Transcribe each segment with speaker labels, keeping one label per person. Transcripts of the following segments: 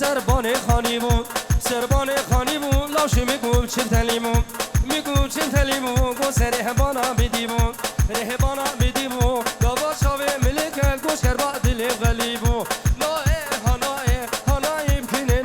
Speaker 1: سربان خانی بو سربان خانی بو لاشی میگو چه تلیمو میگو چه تلیمو گو سر رهبانا بدیمو رهبانا بدیمو داوا شاوه ملک گوش کربا دل غلیبو نای هنای هنای بکنه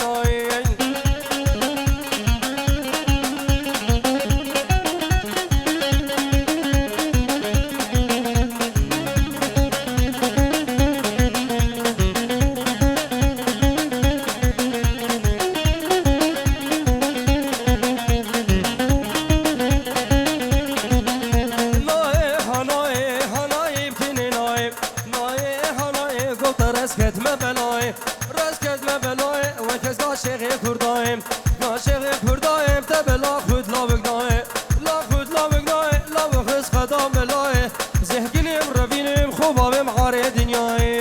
Speaker 1: نای رزکت بلای و کس عاشق کردایم عاشق کردایم تبلا خود لا بگنای لا خود لا بگنای لا بخس قدام بلای زهگلیم روینیم خوبایم عاره دنیای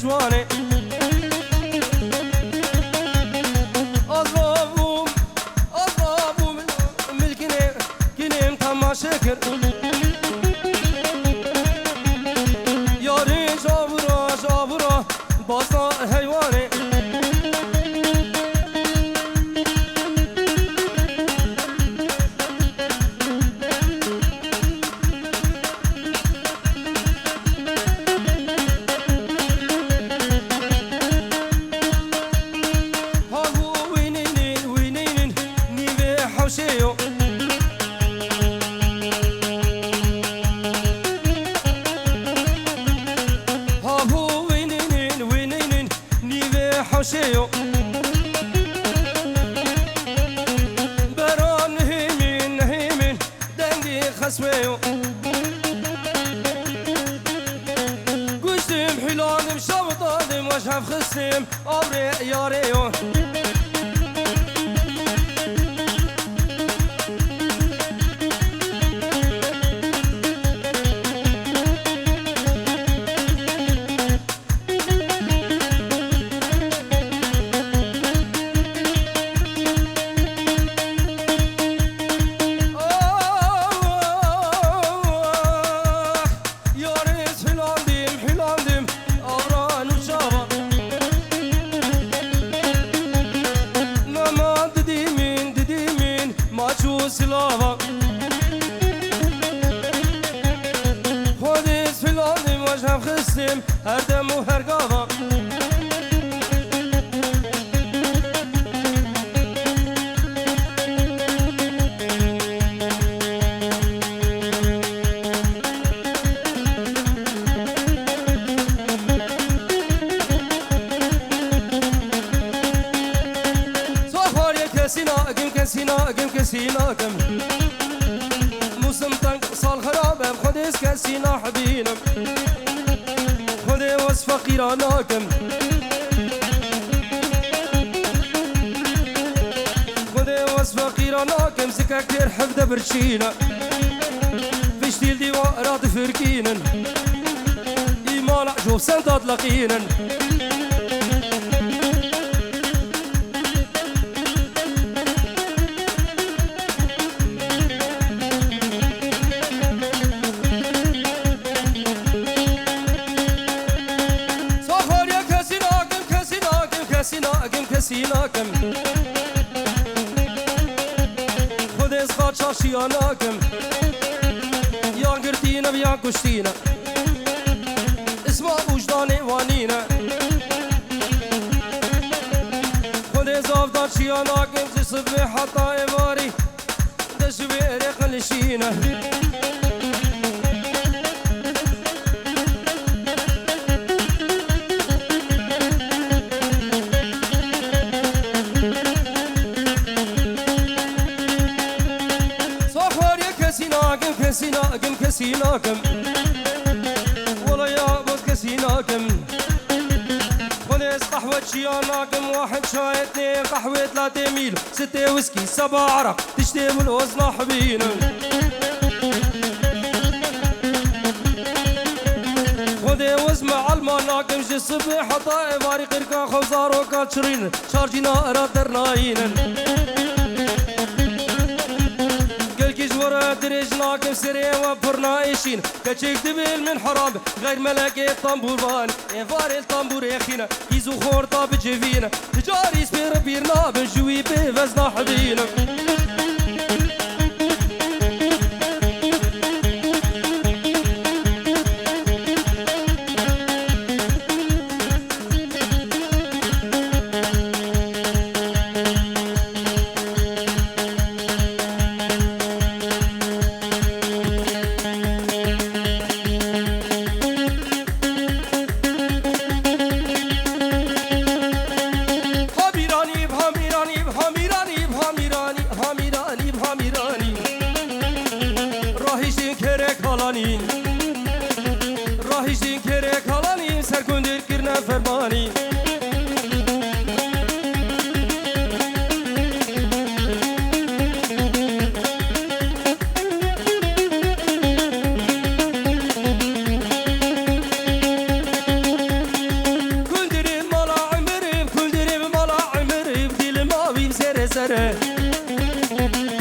Speaker 1: جوانه آزابوم ملکنه کنیم تماشا کرد یاری جابورا بازا حیوانه حوشيو بران هيمين دنگي خسويو قشتم حلانم شوطانم وشهف خستم عمري ياريو سلاوا خودت فلانیم وجهم خستم هر دم و هر گاوا كسيناكم موسم تنق صال خرابم خديس كسينا حبينم خدي وصفة قيراناكم خدي وصفة قيراناكم سكا كتير حفظة برشينا فيش تيل ديوارات فركينن إيمالا جوف سنتات لقينن کسی ناکم خود از خواهد چاشی ناکم یا گردینم یا کشتینم اسما وجدان وانینه خود از آفدار چی ناکم جسد به حتا ایواری دشوی رقلشینه كسي ناكم ولا يا بوز كسي ناكم وناس قهوة شيا ناكم واحد شاي اثنين قهوة 3 ميل 6 ويسكي 7 عرق تشتي من الوزن حبينا خذي وزمع المناكم جي الصبح حطائي باري قرقا خوزار وكاتشرين شارجينا ارادرناينا درج ناكم سري وبرنايشين كتشيك دبل من حرام غير ملاكي طنبوران يفاري الطنبور يخينا يزو خور طاب جفينا تجاري سبير بيرنا بنجوي بفزنا حبينا راهيشين كريك هلاني سركندر كرنا فرماني كندري مالا عمري كندري مالا عمري بديل ما بيم سر سر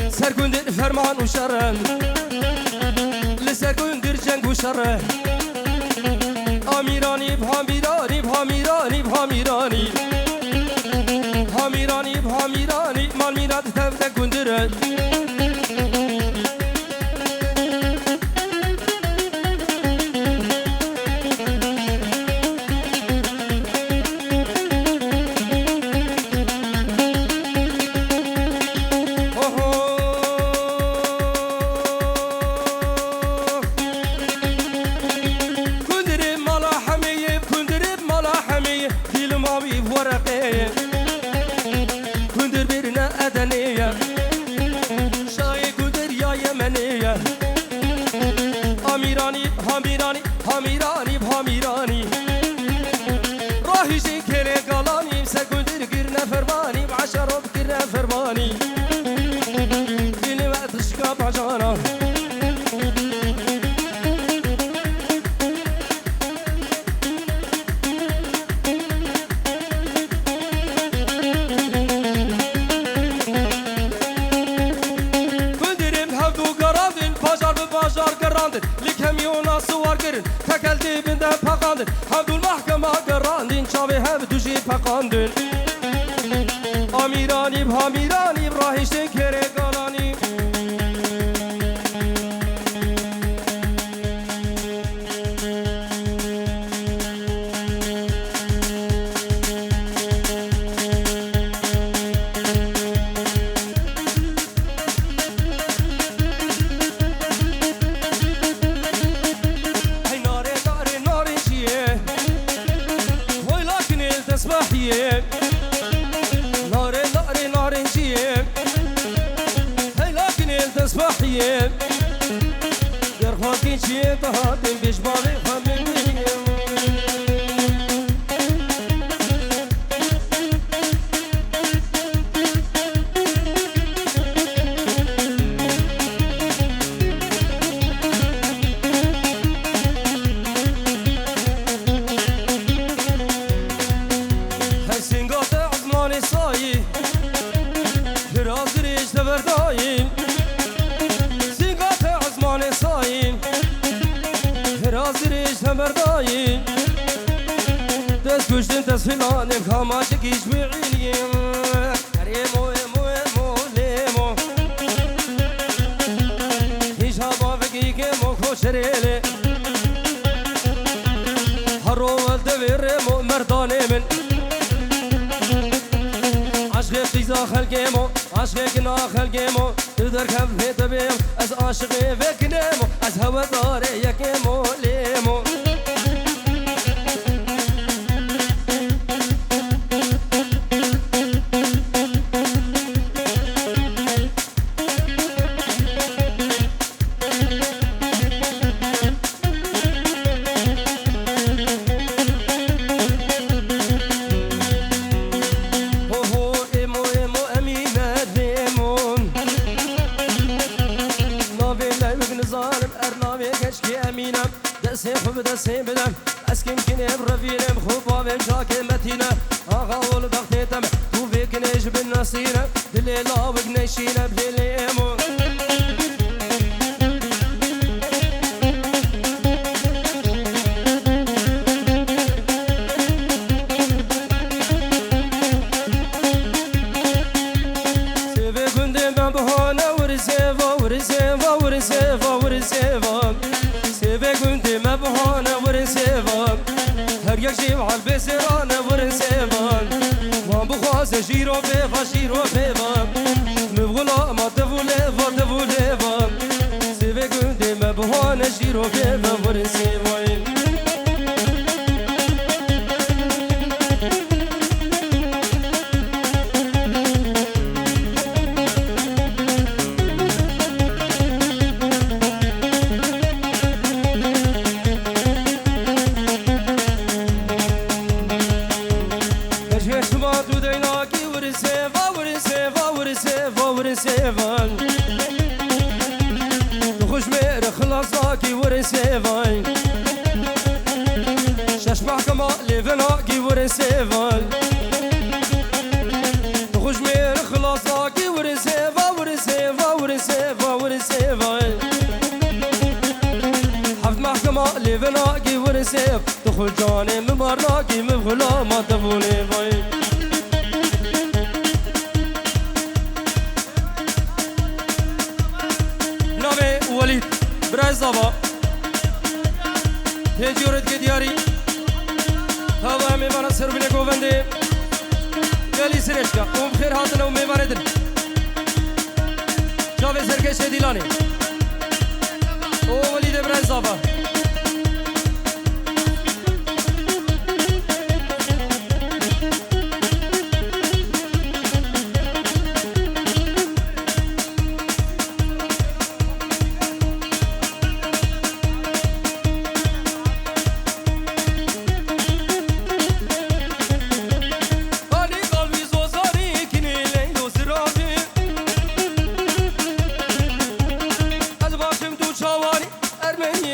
Speaker 1: سركندر فرمان وشرم لسركندر جنگ وشره هامیرانی بهامیرانی بهامیرانی بهامیرانی هامیرانی بهامیرانی مال میراد تفته گندره كندر برنا أدنية شاي كندر يا يمنية أميراني هاميراني هاميراني بهاميراني راهيشين كيلي قالاني سكندر كرنا فرماني بعشرة كرنا فرماني كيني وقت شكاب عجانا لكميونا صور قرن تكالتي بنده بقاندن حمد المحكمة قراندين شابي هم دوشي بقاندن أميراني بهاميراني براهيشتن كيري قالاني ناري ناري ناري نجيب هاي لكن التصبحية يرخوكي جيب تهاتم بيشبالي خميني مردایی دست کشتن دست فلانم کاما چکیش بعینیم ریمو لیمو هیچ ها بافقی که مو خوشریلی هر رو ولد ویرمو مردانه من عشق قیزا خلقیمو عشق کنا خلقیمو در کم هیت بیم از عاشقی وکنیمو از هوا داره یکیمو لیمو دستی بدم اسکیم کنیم رویرم خوب آویم جاک متینه آقا ول بختیتم تو بکنیش بن نصیرم دلی لاوک نشینم لیلیمو سیوه گنده من بهانه ورزیوا ورزیوا ورزیوا ورزیوا سیوه گنده من بهانه ورزیوا هر یک جیب حال بسرانه ورزیوا وان بخواست جیرو بیفا جیرو بیفا مبغلا ما دفولیفا دفولیفا سیوه گنده من بهانه جیرو بیفا ورزیوا ورسيفان تخش مير خلاصاكي ورسيفان شاش محكمة ليفناكي ورسيفان تخش مير خلاصاكي ورسيفا ورسيفا ورسيفا ورسيفان حفظ محكمة ليفناكي ورسيف تخل جاني مبرناكي مبخلا ما تفولي فاين وليد براي زبا هجورت كدياري هوا ميوانا سربني كوفندي قالي سرشكا وبخير هاتنا وميوانا دن شافي سركش ديلاني وليد براي زبا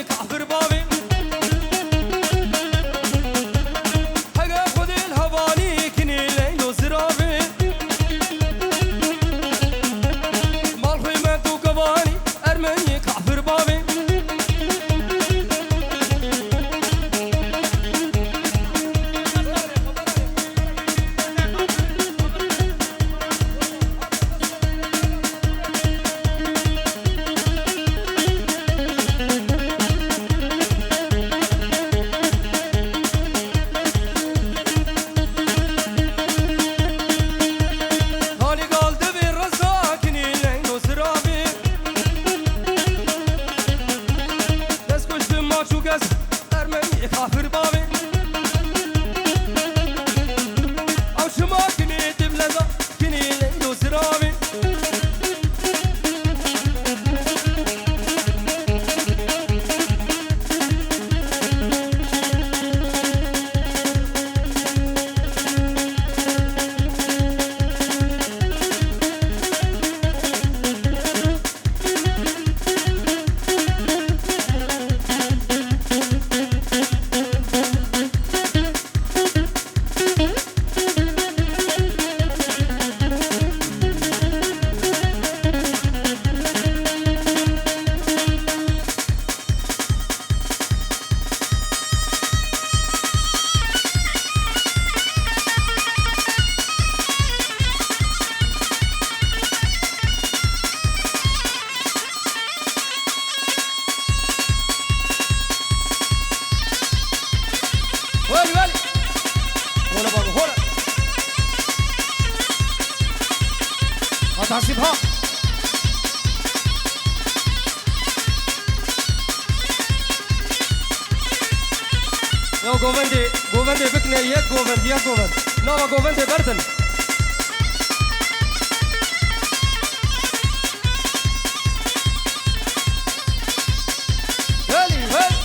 Speaker 1: كعبر ساسيبها يا جوفندي جوفندي بكني يا جوفندي يا جوفند نوا جوفندي بردن هلي هل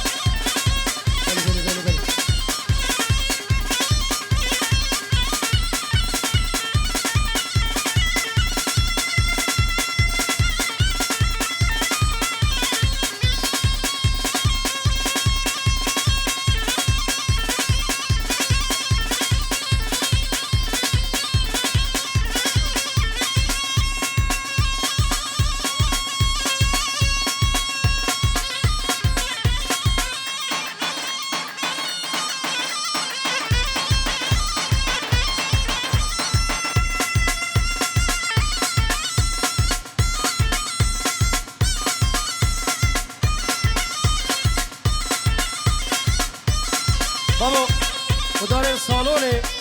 Speaker 1: بابا ودار الصالوني